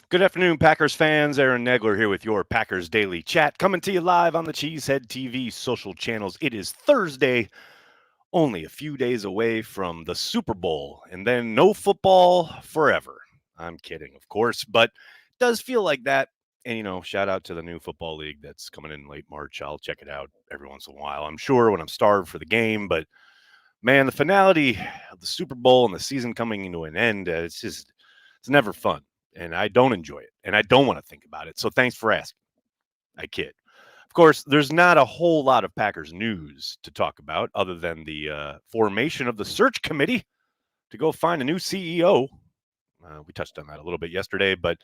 Good afternoon, Packers fans. Aaron Negler here with your Packers Daily Chat, coming to you live on the Cheesehead TV social channels. It is Thursday, only a few days away from the Super Bowl, and then no football forever. I'm kidding, of course, but it does feel like that. And, shout out to the new football league that's coming in late March. I'll check it out every once in a while, I'm sure, when I'm starved for the game. But, man, the finality of the Super Bowl and the season coming into an end, it's never fun. And I don't enjoy it. And I don't want to think about it. So thanks for asking. I kid. Of course, there's not a whole lot of Packers news to talk about other than the formation of the search committee to go find a new CEO. We touched on that a little bit yesterday, but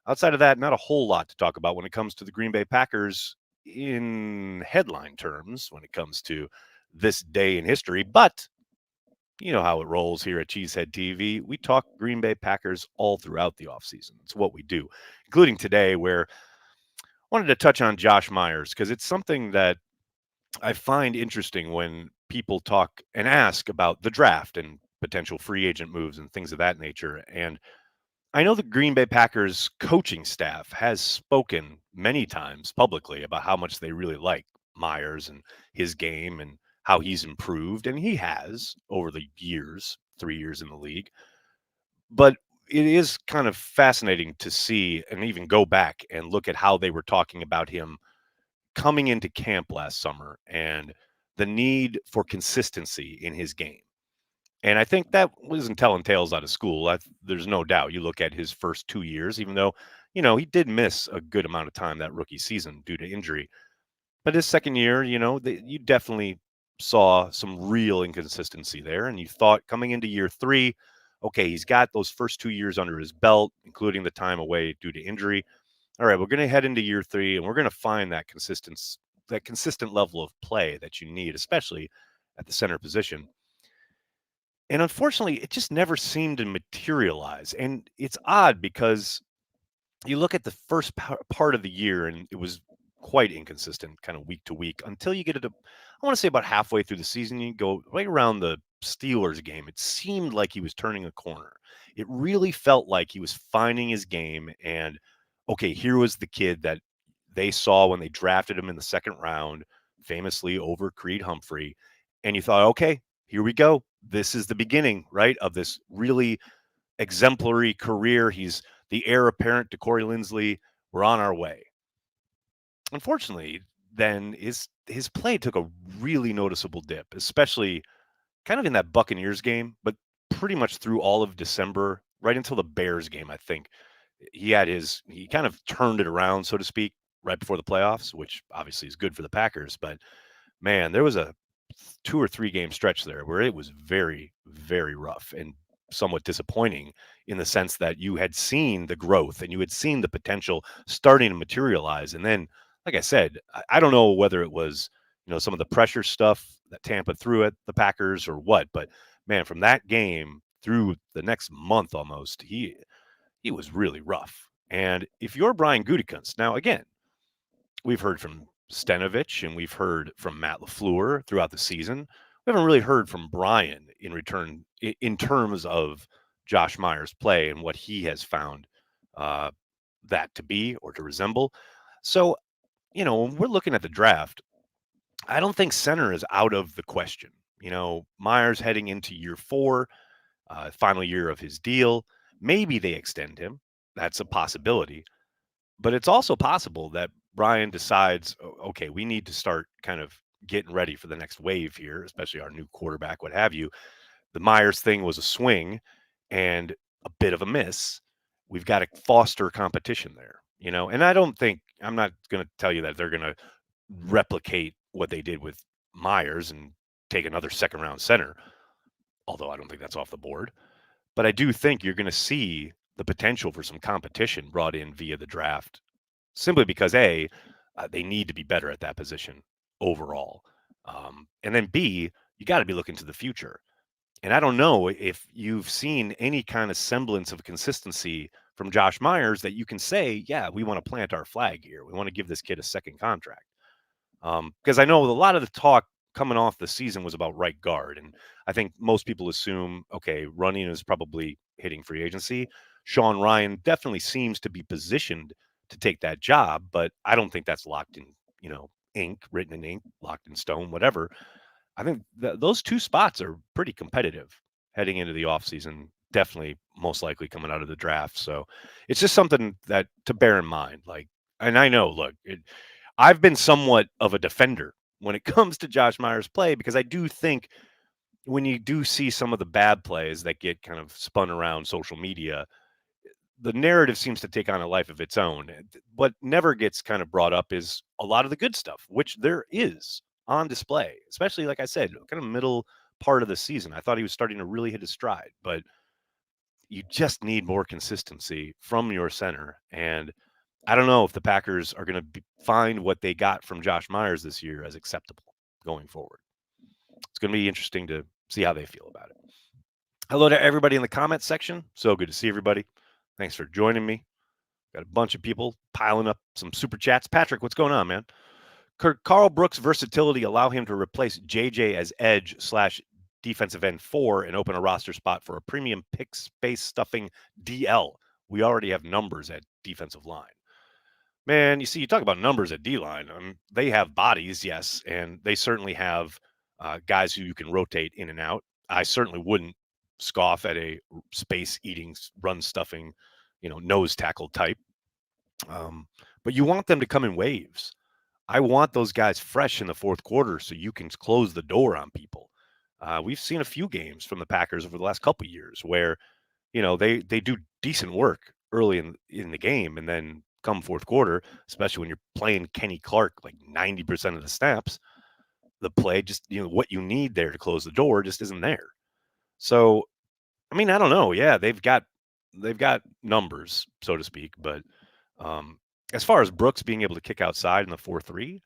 outside of that, not a whole lot to talk about when it comes to the Green Bay Packers in headline terms when it comes to this day in history. But you know how it rolls here at Cheesehead TV. We talk Green Bay Packers all throughout the offseason. It's what we do, including today, where I wanted to touch on Josh Meyers because it's something that I find interesting when people talk and ask about the draft and potential free agent moves and things of that nature. And I know the Green Bay Packers coaching staff has spoken many times publicly about how much they really like Myers and his game and how he's improved. And he has over the years, 3 years in the league. But it is kind of fascinating to see and even go back and look at how they were talking about him coming into camp last summer and the need for consistency in his game. And I think that wasn't telling tales out of school. There's no doubt. You look at his first 2 years, even though, he did miss a good amount of time that rookie season due to injury. But his second year, you definitely saw some real inconsistency there. And you thought coming into year three, okay, he's got those first 2 years under his belt, including the time away due to injury. All right, we're going to head into year three, and we're going to find that consistent level of play that you need, especially at the center position. And unfortunately, it just never seemed to materialize. And it's odd because you look at the first part of the year, and it was quite inconsistent, kind of week to week, until you get it. I want to say about halfway through the season, you go right around the Steelers game. It seemed like he was turning a corner. It really felt like he was finding his game. And okay, here was the kid that they saw when they drafted him in the second round, famously over Creed Humphrey. And you thought, okay, here we go. This is the beginning, right, of this really exemplary career. He's the heir apparent to Corey Linsley. We're on our way. Unfortunately, then his play took a really noticeable dip, especially kind of in that Buccaneers game, but pretty much through all of December, right until the Bears game, I think. He kind of turned it around, so to speak, right before the playoffs, which obviously is good for the Packers. But man, there was a 2 or 3 game stretch there where it was very, very rough and somewhat disappointing in the sense that you had seen the growth and you had seen the potential starting to materialize. And then, like I said, I don't know whether it was, some of the pressure stuff that Tampa threw at the Packers or what, but man, from that game through the next month almost, he was really rough. And if you're Brian Gutekunst, now again, we've heard from Stenovich and we've heard from Matt LaFleur throughout the season. We haven't really heard from Brian in return in terms of Josh Meyers' play and what he has found uh, that to be or to resemble. So, when we're looking at the draft, I don't think center is out of the question. Myers heading into year four, final year of his deal. Maybe they extend him. That's a possibility. But it's also possible that Brian decides, okay, we need to start kind of getting ready for the next wave here, especially our new quarterback, what have you. The Myers thing was a swing and a bit of a miss. We've got to foster competition there, and I'm not going to tell you that they're going to replicate what they did with Myers and take another second round center, although I don't think that's off the board. But I do think you're going to see the potential for some competition brought in via the draft simply because they need to be better at that position overall, and then B, you got to be looking to the future. And I don't know if you've seen any kind of semblance of consistency from Josh Myers that you can say, yeah, we want to plant our flag here. We want to give this kid a second contract. Because I know a lot of the talk coming off the season was about right guard, and I think most people assume, okay, Running is probably hitting free agency. Sean Ryan definitely seems to be positioned to take that job, but I don't think that's locked in, ink, written in ink, locked in stone, whatever. I think those two spots are pretty competitive heading into the offseason, definitely most likely coming out of the draft. So it's just something that to bear in mind. Like, and I know, look, I've been somewhat of a defender when it comes to Josh Meyers' play because I do think when you do see some of the bad plays that get kind of spun around social media, the narrative seems to take on a life of its own. What never gets kind of brought up is a lot of the good stuff, which there is on display, especially, like I said, kind of middle part of the season. I thought he was starting to really hit his stride, but you just need more consistency from your center. And I don't know if the Packers are going to find what they got from Josh Meyers this year as acceptable going forward. It's going to be interesting to see how they feel about it. Hello to everybody in the comments section. So good to see everybody. Thanks for joining me. Got a bunch of people piling up some super chats. Patrick, what's going on, man? Carl Brooks' versatility allow him to replace JJ as edge / defensive end 4 and open a roster spot for a premium pick space stuffing DL. We already have numbers at defensive line. Man, you see, you talk about numbers at D-line. They have bodies, yes, and they certainly have guys who you can rotate in and out. I certainly wouldn't scoff at a space-eating, run-stuffing, nose tackle type. But you want them to come in waves. I want those guys fresh in the fourth quarter so you can close the door on people. We've seen a few games from the Packers over the last couple of years where, they do decent work early in the game, and then come fourth quarter, especially when you're playing Kenny Clark like 90% of the snaps, the play just, what you need there to close the door just isn't there. So, I mean, I don't know. Yeah, they've got numbers, so to speak, but as far as Brooks being able to kick outside in the 4-3,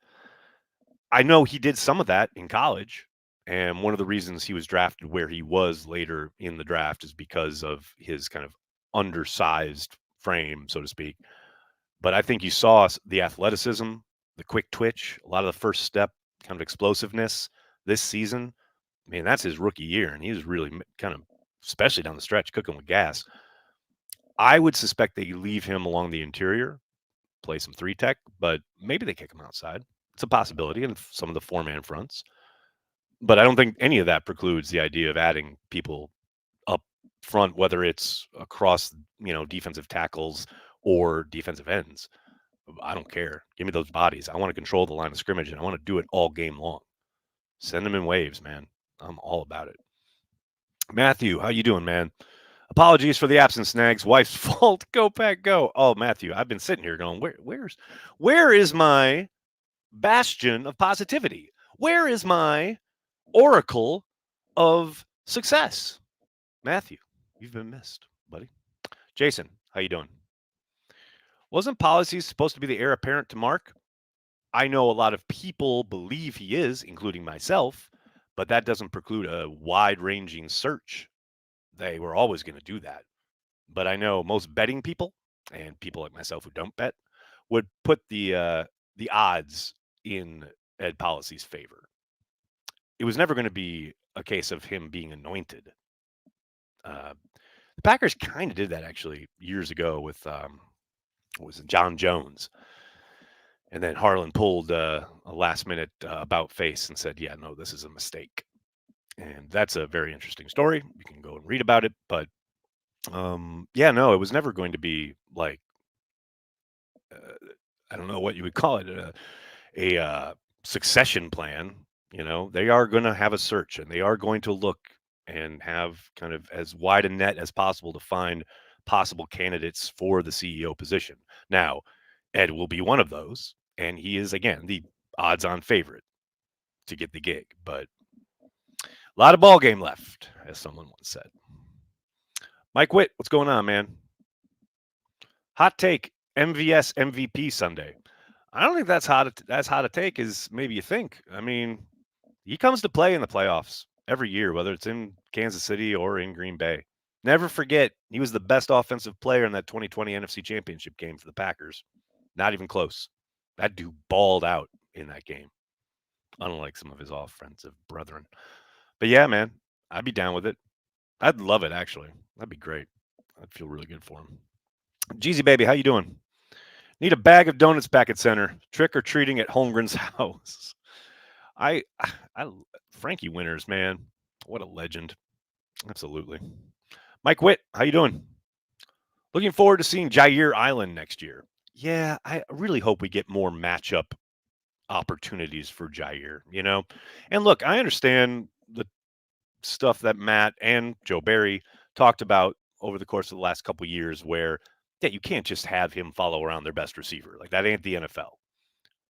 I know he did some of that in college. And one of the reasons he was drafted where he was later in the draft is because of his kind of undersized frame, so to speak. But I think you saw the athleticism, the quick twitch, a lot of the first step kind of explosiveness this season. I mean, that's his rookie year, and he was really kind of, especially down the stretch, cooking with gas. I would suspect they leave him along the interior, play some 3-tech, but maybe they kick him outside. It's a possibility in some of the 4-man fronts. But I don't think any of that precludes the idea of adding people up front, whether it's across, defensive tackles or defensive ends. I don't care. Give me those bodies. I want to control the line of scrimmage, and I want to do it all game long. Send them in waves, man. I'm all about it. Matthew, how you doing, man? Apologies for the absence, Snags. Wife's fault. Go Pack, go. Oh, Matthew, I've been sitting here going, where is my bastion of positivity? Where is my oracle of success? Matthew, you've been missed, buddy. Jason, how you doing? Wasn't Policies supposed to be the heir apparent to Mark? I know a lot of people believe he is, including myself, but that doesn't preclude a wide-ranging search. They were always going to do that. But I know most betting people and people like myself who don't bet would put the odds in Ed Policy's favor. It was never going to be a case of him being anointed. The Packers kind of did that actually years ago with was it John Jones. And then Harlan pulled a last-minute about face and said, yeah, no, this is a mistake. And that's a very interesting story. You can go and read about it. But, yeah, no, it was never going to be like, I don't know what you would call it, a succession plan. They are going to have a search, and they are going to look and have kind of as wide a net as possible to find possible candidates for the CEO position. Now, Ed will be one of those, and he is, again, the odds-on favorite to get the gig. But a lot of ball game left, as someone once said. Mike Witt, what's going on, man? Hot take, MVS MVP Sunday. I don't think that's hot a take as maybe you think. I mean, he comes to play in the playoffs every year, whether it's in Kansas City or in Green Bay. Never forget, he was the best offensive player in that 2020 NFC Championship game for the Packers. Not even close. That dude balled out in that game, unlike some of his offensive brethren. But yeah, man, I'd be down with it. I'd love it, actually. That'd be great. I'd feel really good for him. Jeezy baby, how you doing? Need a bag of donuts back at center. Trick or treating at Holmgren's house. I Frankie Winters, man, what a legend. Absolutely. Mike Witt, how you doing? Looking forward to seeing Jaire Island next year. Yeah, I really hope we get more matchup opportunities for Jaire, And look, I understand the stuff that Matt and Joe Barry talked about over the course of the last couple of years where you can't just have him follow around their best receiver. Like that ain't the NFL.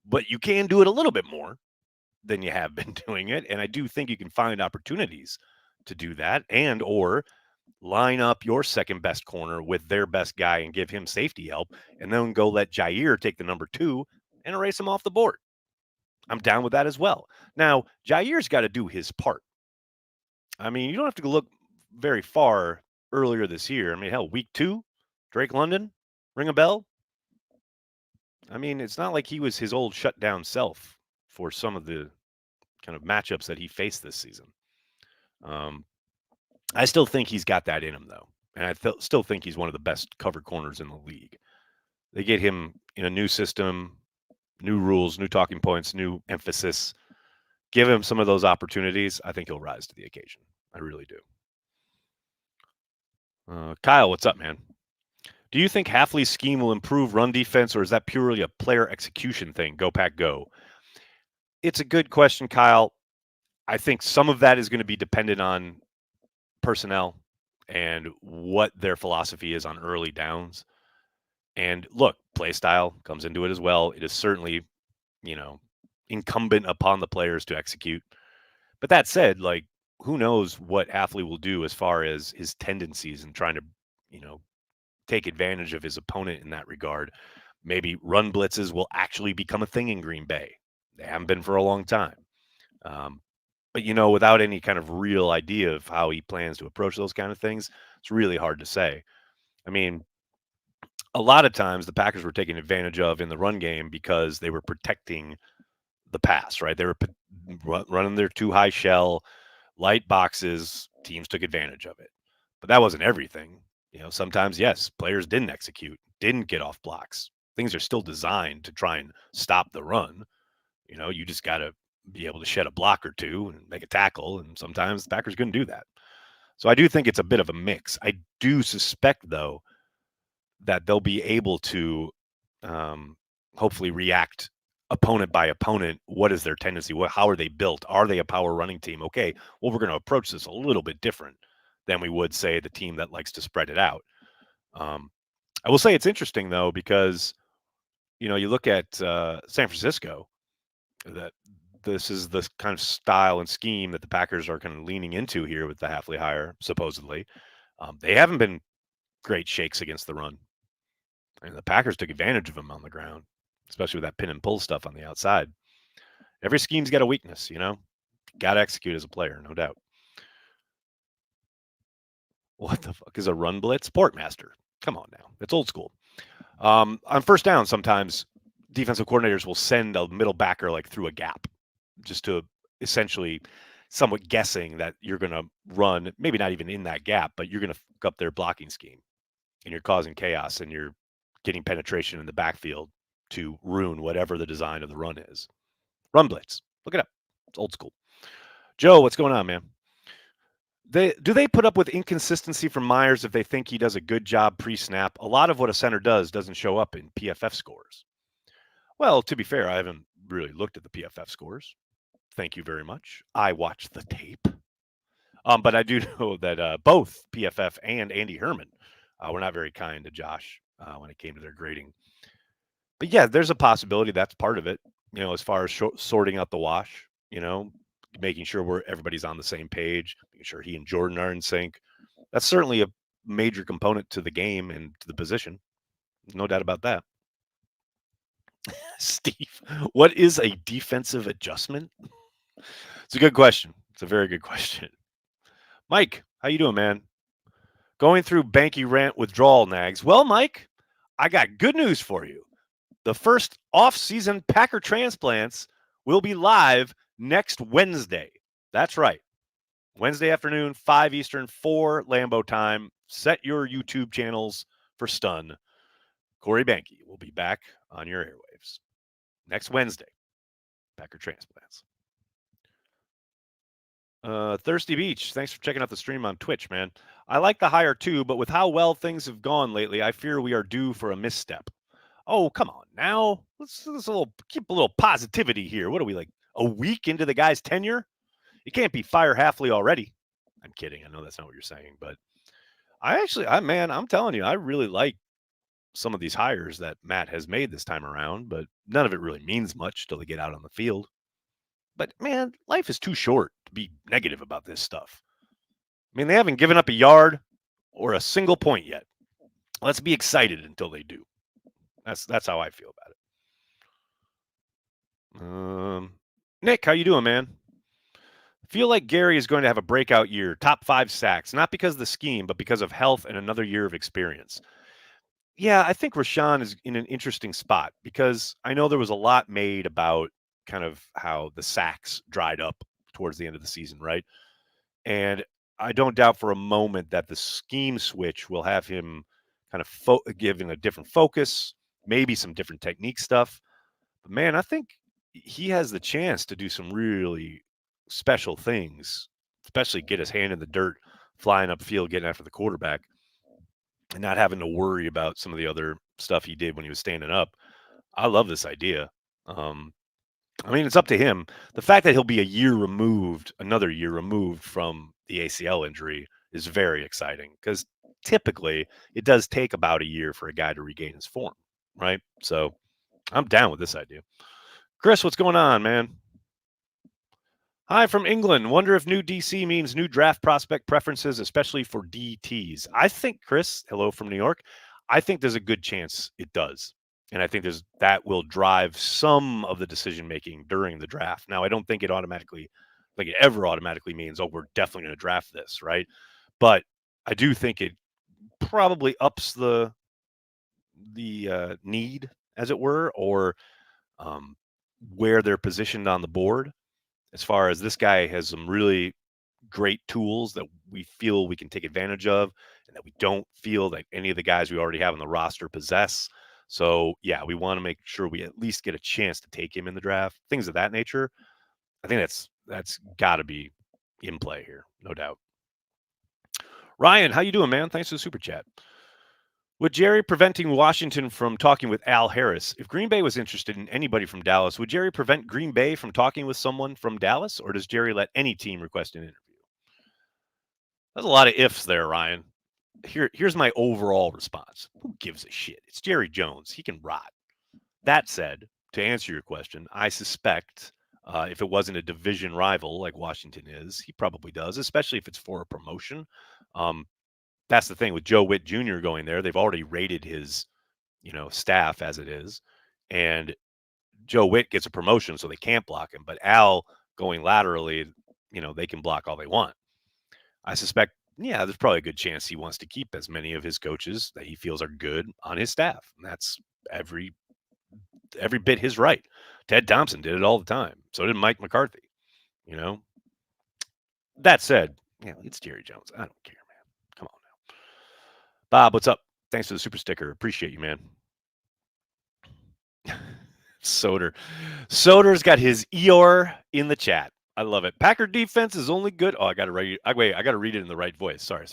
But you can do it a little bit more than you have been doing it. And I do think you can find opportunities to do that and or line up your second best corner with their best guy and give him safety help and then go let Jaire take the number 2 and erase him off the board. I'm down with that as well. Now, Jaire's got to do his part. I mean, you don't have to look very far earlier this year. I mean, hell, week 2, Drake London, ring a bell? I mean, it's not like he was his old shutdown self for some of the kind of matchups that he faced this season. I still think he's got that in him, though. And I still think he's one of the best covered corners in the league. They get him in a new system, new rules, new talking points, new emphasis. Give him some of those opportunities. I think he'll rise to the occasion. I really do. Kyle, what's up, man? Do you think Hafley's scheme will improve run defense, or is that purely a player execution thing? Go Pack, go. It's a good question, Kyle. I think some of that is going to be dependent on personnel and what their philosophy is on early downs. And look, play style comes into it as well. It is certainly, incumbent upon the players to execute. But that said, like, who knows what Hafley will do as far as his tendencies and trying to, take advantage of his opponent in that regard. Maybe run blitzes will actually become a thing in Green Bay. They haven't been for a long time. But, without any kind of real idea of how he plans to approach those kind of things, it's really hard to say. I mean, a lot of times the Packers were taken advantage of in the run game because they were protecting the pass, right? They were running their too high shell, light boxes. Teams took advantage of it. But that wasn't everything. Sometimes, yes, players didn't execute, didn't get off blocks. Things are still designed to try and stop the run. You just got to be able to shed a block or two and make a tackle. And sometimes the Packers couldn't do that. So I do think it's a bit of a mix. I do suspect, though, that they'll be able to hopefully react opponent by opponent. What is their tendency? How are they built? Are they a power running team? Okay, well, we're going to approach this a little bit different than we would, say, the team that likes to spread it out. I will say it's interesting, though, because, you look at San Francisco, that this is the kind of style and scheme that the Packers are kind of leaning into here with the Hafley hire, supposedly. They haven't been great shakes against the run. And the Packers took advantage of them on the ground, especially with that pin and pull stuff on the outside. Every scheme's got a weakness, Got to execute as a player, no doubt. What the fuck is a run blitz? Portmaster. Come on now. It's old school. On first down, sometimes defensive coordinators will send a middle backer like through a gap just to essentially somewhat guessing that you're going to run, maybe not even in that gap, but you're going to fuck up their blocking scheme and you're causing chaos and you're getting penetration in the backfield to ruin whatever the design of the run is. Run blitz. Look it up. It's old school. Joe, what's going on, man? Do they put up with inconsistency from Meyers if they think he does a good job pre-snap? A lot of what a center doesn't show up in PFF scores. Well, to be fair, I haven't really looked at the PFF scores. Thank you very much. I watched the tape. But I do know that both PFF and Andy Herman were not very kind to Josh when it came to their grading. But yeah, there's a possibility that's part of it, as far as sorting out the wash, making sure everybody's on the same page, making sure he and Jordan are in sync. That's certainly a major component to the game and to the position. No doubt about that. Steve, what is a defensive adjustment? It's a good question. It's a very good question. Mike, how you doing, man? Going through Banky rant withdrawal nags. Well, Mike, I got good news for you. The first off-season Packer transplants will be live next Wednesday. That's right. Wednesday afternoon, 5 Eastern, 4 Lambeau time. set your YouTube channels for stun. Corey Banke will be back on your airwaves next Wednesday. Packer Transplants. Thirsty Beach, thanks for checking out the stream on Twitch, man. I like the hire too, but with how well things have gone lately, I fear we are due for a misstep. Oh, come on now. Let's keep a little positivity here. What are we, like a week into the guy's tenure? You can't be fire Halfley already. I'm kidding. I know that's not what you're saying, but I'm telling you, I really like some of these hires that Matt has made this time around, but none of it really means much till they get out on the field. But man, life is too short to be negative about this stuff. I mean, they haven't given up a yard or a single point yet. Let's be excited until they do. That's how I feel about it. Nick, how you doing, man? Feel like Gary is going to have a breakout year, top 5 sacks, not because of the scheme, but because of health and another year of experience. Yeah, I think Rashawn is in an interesting spot because I know there was a lot made about kind of how the sacks dried up towards the end of the season, right? And I don't doubt for a moment that the scheme switch will have him kind of given a different focus, maybe some different technique stuff. But man, I think he has the chance to do some really special things, especially get his hand in the dirt, flying upfield, getting after the quarterback, and not having to worry about some of the other stuff he did when he was standing up. I love this idea. I mean, it's up to him. The fact that he'll be another year removed from the ACL injury is very exciting because typically it does take about a year for a guy to regain his form, right? So I'm down with this idea. Chris, what's going on, man? Hi from England. Wonder if new DC means new draft prospect preferences, especially for DTs. I think, Chris, hello from New York. I think there's a good chance it does. And I think that will drive some of the decision making during the draft. Now, I don't think it ever automatically means, oh, we're definitely going to draft this, right? But I do think it probably ups the need, as it were, or where they're positioned on the board. As far as this guy has some really great tools that we feel we can take advantage of and that we don't feel that any of the guys we already have on the roster possess. So, yeah, we want to make sure we at least get a chance to take him in the draft, things of that nature. I think that's got to be in play here, no doubt. Ryan, how you doing, man? Thanks for the super chat. With Jerry preventing Washington from talking with Al Harris, if Green Bay was interested in anybody from Dallas, would Jerry prevent Green Bay from talking with someone from Dallas, or does Jerry let any team request an interview? There's a lot of ifs there, Ryan. Here's my overall response. Who gives a shit? It's Jerry Jones. He can rot. That said, to answer your question, I suspect if it wasn't a division rival like Washington is, he probably does, especially if it's for a promotion. That's the thing with Joe Witt Jr. going there. They've already rated his, staff as it is, and Joe Witt gets a promotion, so they can't block him. But Al going laterally, they can block all they want. I suspect, there's probably a good chance he wants to keep as many of his coaches that he feels are good on his staff. And that's every bit his right. Ted Thompson did it all the time. So did Mike McCarthy. That said, it's Jerry Jones. I don't care, man. Come on now. Bob, what's up? Thanks for the super sticker. Appreciate you, man. Soder's got his Eeyore in the chat. I love it. Packer defense is only good. Oh, I got to read it in the right voice. Sorry.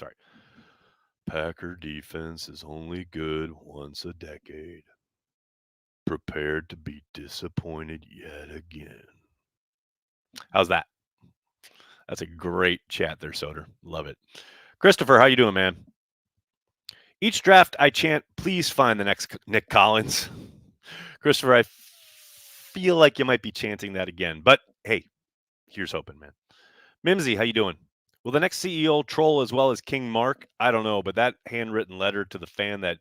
Packer defense is only good once a decade. Prepared to be disappointed yet again. How's that? That's a great chat there, Soder. Love it. Christopher, how you doing, man? Each draft I chant, please find the next Nick Collins. Christopher, I feel like you might be chanting that again. But hey, here's hoping, man. Mimsy, how you doing? Will the next CEO troll as well as King Mark? I don't know, but that handwritten letter to the fan that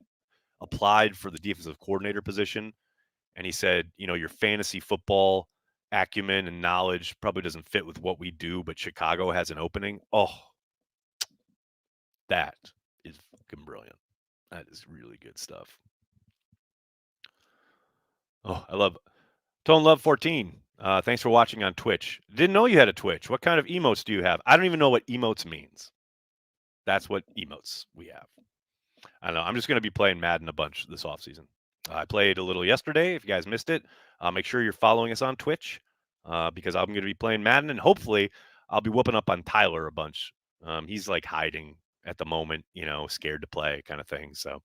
applied for the defensive coordinator position, and he said, your fantasy football acumen and knowledge probably doesn't fit with what we do, but Chicago has an opening. Oh, that is fucking brilliant. That is really good stuff. Oh, I love Tone Love 14. Thanks for watching on Twitch. Didn't know you had a Twitch. What kind of emotes do you have? I don't even know what emotes means. That's what emotes we have. I don't know. I'm just going to be playing Madden a bunch this offseason. I played a little yesterday. If you guys missed it, make sure you're following us on Twitch because I'm going to be playing Madden, and hopefully I'll be whooping up on Tyler a bunch. He's like hiding at the moment, scared to play kind of thing. So,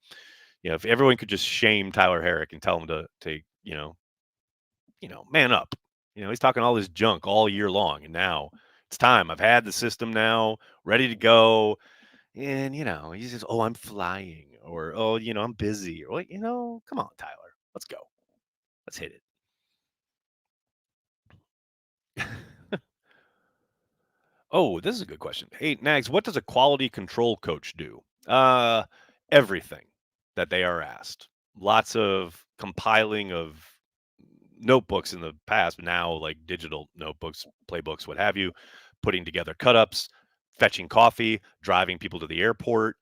if everyone could just shame Tyler Herrick and tell him to man up. He's talking all this junk all year long, and now it's time. I've had the system now, ready to go. And, he says, "Oh, I'm flying," or, "Oh, I'm busy," or, come on, Tyler, let's go. Let's hit it. Oh, this is a good question. Hey, Nags, what does a quality control coach do? Everything that they are asked. Lots of compiling of notebooks in the past, but now like digital notebooks, playbooks, what have you, putting together cut-ups, fetching coffee, driving people to the airport,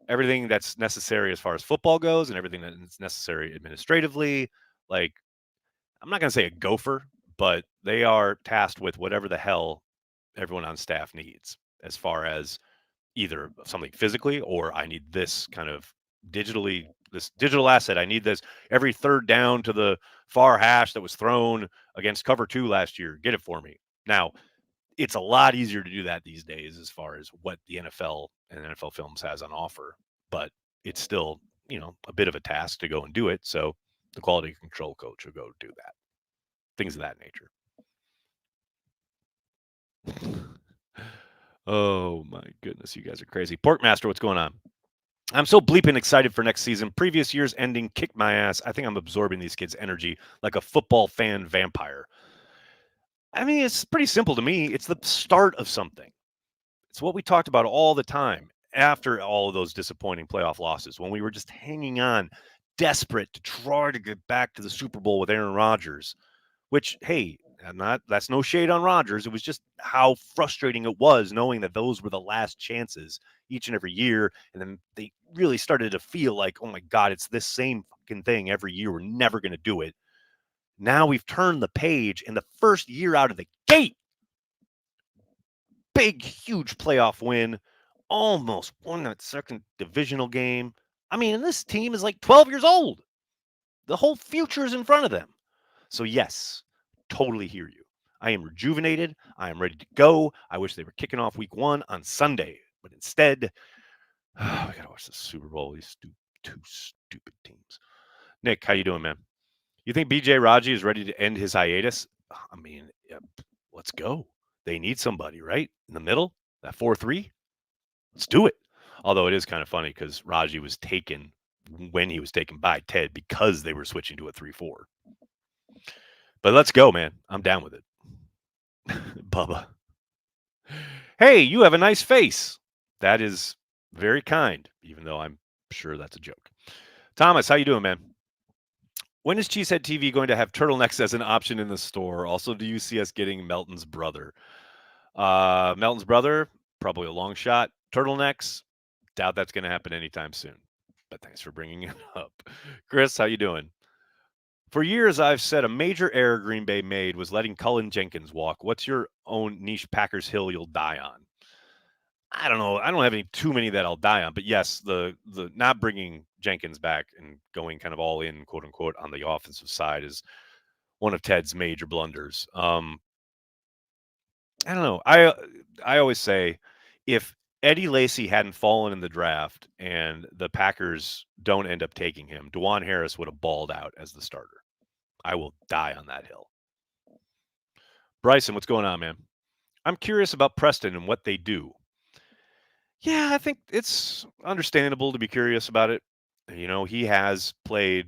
everything that's necessary as far as football goes and everything that's necessary administratively. Like, I'm not going to say a gopher, but they are tasked with whatever the hell everyone on staff needs as far as either something physically or I need this kind of digitally, this digital asset. I need this every third down to the far hash that was thrown against cover 2 last year. Get it for me. Now, it's a lot easier to do that these days as far as what the NFL and NFL Films has on offer, but it's still, a bit of a task to go and do it. So the quality control coach will go do that. Things of that nature. Oh my goodness, you guys are crazy. Porkmaster, what's going on? I'm so bleeping excited for next season. Previous year's ending kicked my ass. I think I'm absorbing these kids' energy like a football fan vampire. I mean, it's pretty simple to me. It's the start of something. It's what we talked about all the time after all of those disappointing playoff losses when we were just hanging on, desperate to try to get back to the Super Bowl with Aaron Rodgers, which, hey, that's no shade on Rodgers. It was just how frustrating it was knowing that those were the last chances each and every year. And then they really started to feel like, oh my God, it's this same fucking thing every year. We're never going to do it. Now we've turned the page, and the first year out of the gate, big, huge playoff win, almost won that second divisional game. I mean, and this team is like 12 years old. The whole future is in front of them. So, yes, totally hear you. I am rejuvenated. I am ready to go. I wish they were kicking off week 1 on Sunday, but instead, we got to watch the Super Bowl. These two stupid teams. Nick, how you doing, man? You think BJ Raji is ready to end his hiatus? I mean, yeah, let's go. They need somebody, right? In the middle, that 4-3. Let's do it. Although it is kind of funny because Raji was taken when he was taken by Ted because they were switching to a 3-4. But let's go, man. I'm down with it. Bubba. Hey, you have a nice face. That is very kind, even though I'm sure that's a joke. Thomas, how you doing, man? When is Cheesehead TV going to have turtlenecks as an option in the store? Also, do you see us getting Melton's brother? Melton's brother, probably a long shot. Turtlenecks, doubt that's going to happen anytime soon. But thanks for bringing it up. Chris, how you doing? For years, I've said a major error Green Bay made was letting Cullen Jenkins walk. What's your own niche Packers hill you'll die on? I don't know. I don't have too many that I'll die on, but yes, the not bringing Jenkins back and going kind of all in, quote unquote, on the offensive side is one of Ted's major blunders. I don't know. I always say if Eddie Lacy hadn't fallen in the draft and the Packers don't end up taking him, DeJuan Harris would have balled out as the starter. I will die on that hill. Bryson, what's going on, man? I'm curious about Preston and what they do. Yeah, I think it's understandable to be curious about it. He has played,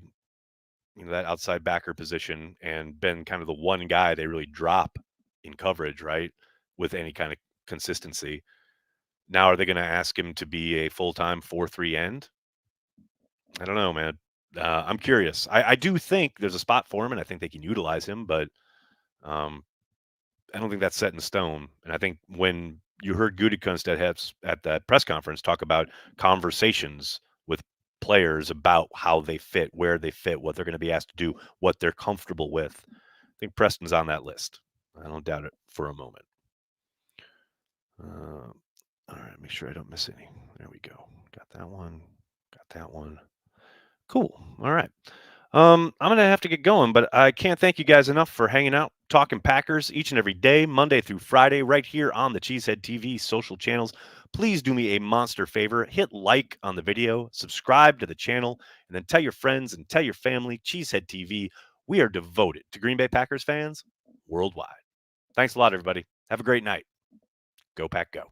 that outside backer position and been kind of the one guy they really drop in coverage, right? With any kind of consistency. Now, are they going to ask him to be a full-time 4-3 end? I don't know, man. I'm curious. I do think there's a spot for him, and I think they can utilize him, but I don't think that's set in stone. And I think when you heard Gutekunst at that press conference talk about conversations with players about how they fit, where they fit, what they're going to be asked to do, what they're comfortable with, I think Preston's on that list. I don't doubt it for a moment. All right, make sure I don't miss any. There we go. Got that one. Got that one. Cool. All right. I'm gonna have to get going, but I can't thank you guys enough for hanging out, talking Packers each and every day, Monday through Friday, right here on the Cheesehead TV social channels. Please do me a monster favor, hit like on the video, subscribe to the channel, and then tell your friends and tell your family. Cheesehead TV. We are devoted to Green Bay Packers fans worldwide. Thanks a lot, everybody. Have a great night. Go Pack Go.